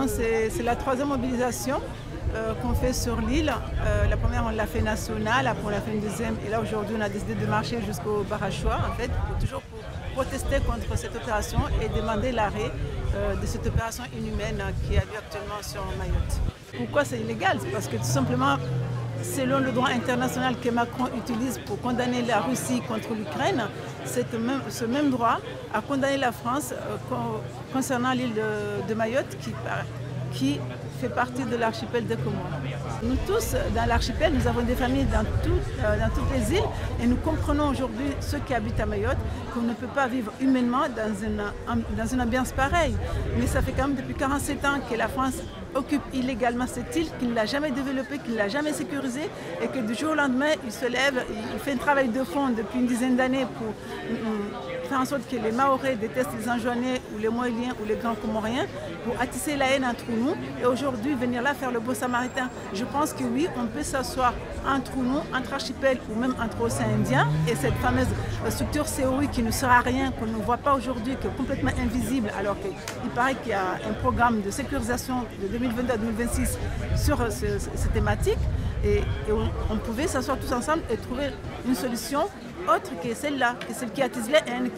C'est la troisième mobilisation qu'on fait sur l'île. La première, on l'a fait nationale, après on l'a fait une deuxième. Et là, aujourd'hui, on a décidé de marcher jusqu'au Barachois, en fait, toujours pour protester contre cette opération et demander l'arrêt de cette opération inhumaine qui a lieu actuellement sur Mayotte. Pourquoi c'est illégal? C'est parce que tout simplement, selon le droit international que Macron utilise pour condamner la Russie contre l'Ukraine, ce même droit a condamné la France concernant l'île de Mayotte qui fait partie de l'archipel des Comores. Nous tous, dans l'archipel, nous avons des familles dans toutes les îles et nous comprenons aujourd'hui, ceux qui habitent à Mayotte, qu'on ne peut pas vivre humainement dans une ambiance pareille. Mais ça fait quand même depuis 47 ans que la France occupe illégalement cette île, qu'il ne l'a jamais développée, qu'il ne l'a jamais sécurisée et que du jour au lendemain, il se lève, il fait un travail de fond depuis une dizaine d'années pour faire en sorte que les Mahorais détestent les Anjouanais ou les Moëliens ou les Grands Comoriens pour attiser la haine entre nous et aujourd'hui venir là faire le beau samaritain. Je pense que oui, on peut s'asseoir entre nous, entre archipels ou même entre océans Indiens et cette fameuse structure COI qui ne sert à rien, qu'on ne voit pas aujourd'hui, qui est complètement invisible alors qu'il paraît qu'il y a un programme de sécurisation de 2022 à 2026 sur ces thématiques et on pouvait s'asseoir tous ensemble et trouver une solution autre que celle-là, celle qui attise les haines,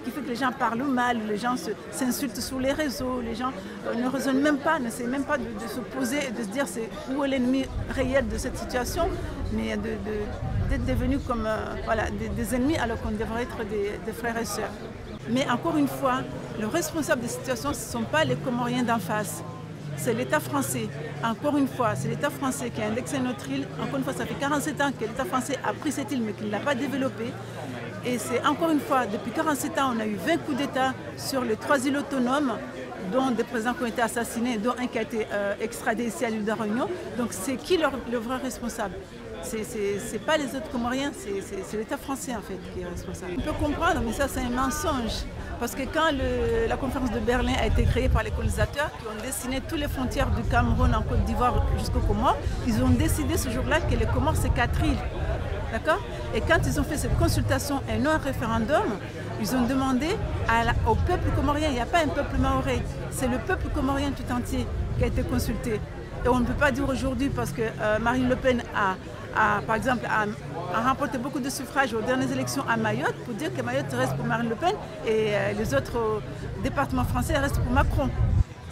qui fait que les gens parlent mal, les gens s'insultent sur les réseaux, les gens ne raisonnent même pas, n'essayent même pas de se poser et de se dire où est l'ennemi réel de cette situation, mais d'être devenus comme des ennemis alors qu'on devrait être des frères et sœurs. Mais encore une fois, le responsable de cette situation, ce ne sont pas les Comoriens d'en face. C'est l'État français. Encore une fois, c'est l'État français qui a indexé notre île. Encore une fois, ça fait 47 ans que l'État français a pris cette île mais qu'il ne l'a pas développée. Et c'est encore une fois, depuis 47 ans, on a eu 20 coups d'État sur les 3 îles autonomes, dont des présidents qui ont été assassinés, dont un qui a été extradé ici à l'île de Réunion. Donc c'est qui le vrai responsable? C'est pas les autres Comoriens, c'est l'État français en fait qui est responsable. On peut comprendre, mais ça c'est un mensonge. Parce que quand la conférence de Berlin a été créée par les colonisateurs qui ont dessiné toutes les frontières du Cameroun en Côte d'Ivoire jusqu'aux Comores, ils ont décidé ce jour-là que les Comores c'est 4 îles. D'accord? Et quand ils ont fait cette consultation et non un référendum, ils ont demandé au peuple comorien, il n'y a pas un peuple mahorais, c'est le peuple comorien tout entier qui a été consulté. Et on ne peut pas dire aujourd'hui parce que Marine Le Pen par exemple, a remporté beaucoup de suffrages aux dernières élections à Mayotte pour dire que Mayotte reste pour Marine Le Pen et les autres départements français restent pour Macron.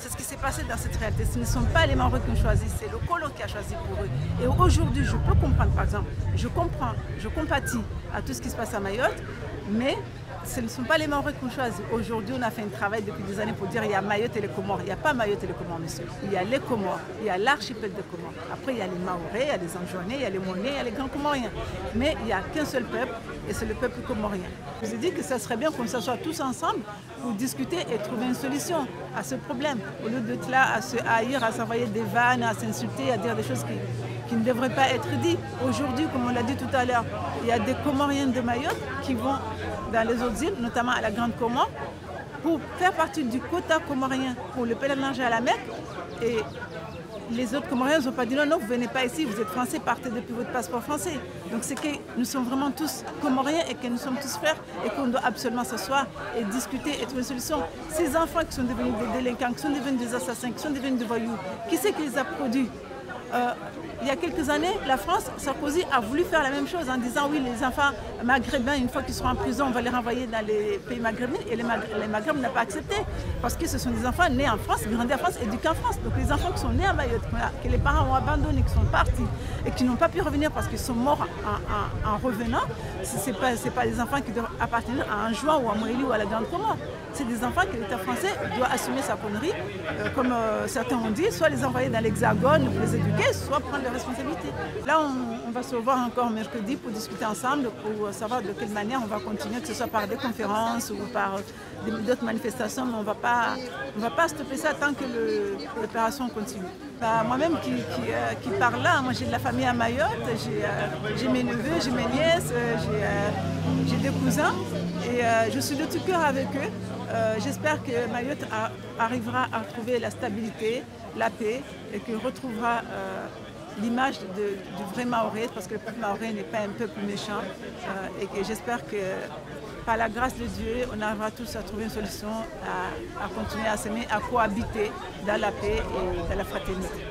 C'est ce qui s'est passé dans cette réalité. Ce ne sont pas les Mahorais qui ont choisi, c'est le colon qui a choisi pour eux. Et aujourd'hui, je peux comprendre, par exemple, je compatis à tout ce qui se passe à Mayotte, mais ce ne sont pas les Mahorais qui ont choisi. Aujourd'hui, on a fait un travail depuis des années pour dire qu'il y a Mayotte et les Comores. Il n'y a pas Mayotte et les Comores, monsieur. Il y a les Comores, il y a l'archipel des Comores. Après, il y a les Mahorais, il y a les Anjouanais, il y a les Monéens, il y a les Grands Comoriens. Mais il n'y a qu'un seul peuple, et c'est le peuple comorien. Je vous ai dit que ça serait bien qu'on s'assoie tous ensemble pour discuter et trouver une solution à ce problème. Au lieu d'être là à se haïr, à s'envoyer des vannes, à s'insulter, à dire des choses qui ne devraient pas être dites. Aujourd'hui, comme on l'a dit tout à l'heure, il y a des Comoriens de Mayotte qui vont dans les autres îles, notamment à la Grande Comore, pour faire partie du quota comorien pour le pèlerinage à la Mecque. Et les autres Comoriens n'ont pas dit non, non, vous ne venez pas ici, vous êtes français, partez depuis votre passeport français. Donc c'est que nous sommes vraiment tous Comoriens et que nous sommes tous frères et qu'on doit absolument s'asseoir et discuter et trouver une solution. Ces enfants qui sont devenus des délinquants, qui sont devenus des assassins, qui sont devenus des voyous, qui c'est qui les a produits? Il y a quelques années, la France, Sarkozy a voulu faire la même chose en disant oui, les enfants maghrébins, une fois qu'ils seront en prison, on va les renvoyer dans les pays maghrébins. Et les Maghrébins n'ont pas accepté parce que ce sont des enfants nés en France, grandis en France, éduqués en France. Donc les enfants qui sont nés à Mayotte, que les parents ont abandonnés, qui sont partis et qui n'ont pas pu revenir parce qu'ils sont morts en revenant, ce n'est pas des enfants qui doivent appartenir à un Jouan ou à Moélie ou à la Grande Comore. C'est des enfants que l'État français doit assumer sa connerie, comme certains ont dit, soit les envoyer dans l'Hexagone pour les éduquer, soit prendre les responsabilités. Là, on va se revoir encore mercredi pour discuter ensemble, pour savoir de quelle manière on va continuer, que ce soit par des conférences ou par d'autres manifestations, mais on ne va pas stopper ça tant que l'opération continue. Moi-même qui parle là, moi j'ai de la famille à Mayotte, j'ai mes neveux, j'ai mes nièces, j'ai des cousins et je suis de tout cœur avec eux. J'espère que Mayotte arrivera à trouver la stabilité, la paix et qu'il retrouvera l'image du vrai Mahorais, parce que le peuple mahorais n'est pas un peuple méchant et que j'espère que par la grâce de Dieu, on arrivera tous à trouver une solution, à continuer à s'aimer, à cohabiter dans la paix et dans la fraternité.